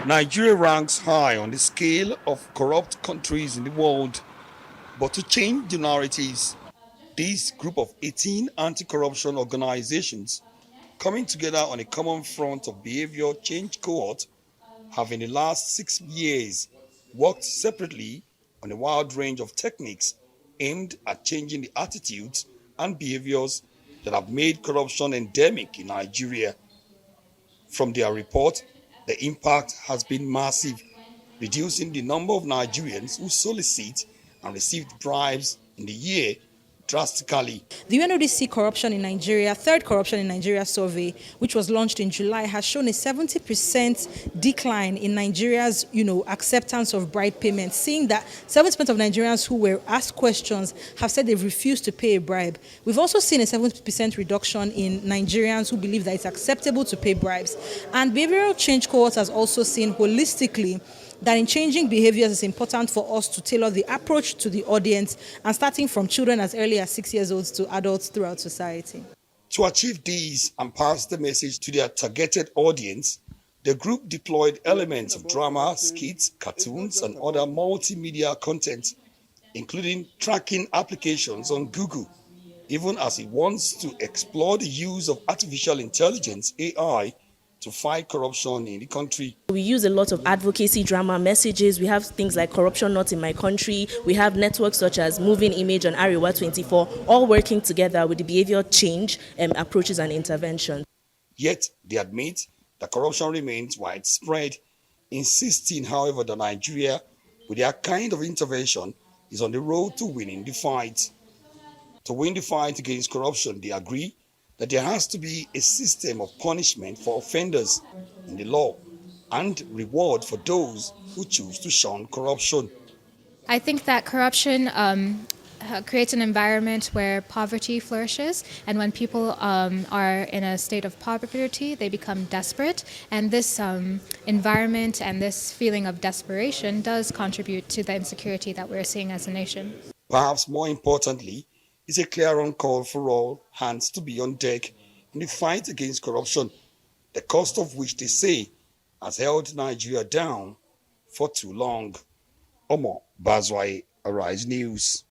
Nigeria ranks high on the scale of corrupt countries in the world, but to change the narratives, this group of 18 anti-corruption organizations coming together on a common front of behavior change cohort have in the last 6 years worked separately on a wide range of techniques aimed at changing the attitudes and behaviors that have made corruption endemic in Nigeria. From their report, the impact has been massive, reducing the number of Nigerians who solicit and receive bribes in the year drastically. The UNODC Corruption in Nigeria, third Corruption in Nigeria survey, which was launched in July, has shown a 70% decline in Nigeria's, acceptance of bribe payments, seeing that 70% of Nigerians who were asked questions have said they've refused to pay a bribe. We've also seen a 70% reduction in Nigerians who believe that it's acceptable to pay bribes. And behavioral change cohort has also seen holistically that in changing behaviors, it's important for us to tailor the approach to the audience, and starting from children as early as 6 years old to adults throughout society. To achieve these and pass the message to their targeted audience, the group deployed elements of drama, skits, cartoons, and other multimedia content, including tracking applications on Google, even as it wants to explore the use of artificial intelligence, AI, to fight corruption in the country. We use a lot of advocacy drama messages. We have things like Corruption Not in My Country. We have networks such as Moving Image and Arewa 24, all working together with the behavior change approaches and interventions. Yet they admit that corruption remains widespread, insisting, however, that Nigeria, with their kind of intervention, is on the road to winning the fight. To win the fight against corruption, they agree that there has to be a system of punishment for offenders in the law and reward for those who choose to shun corruption. I think that corruption creates an environment where poverty flourishes, and when people are in a state of poverty, they become desperate, and this environment and this feeling of desperation does contribute to the insecurity that we're seeing as a nation. Perhaps more importantly, it's a clear call for all hands to be on deck in the fight against corruption, the cost of which they say has held Nigeria down for too long. Omo Bazwai, Arise News.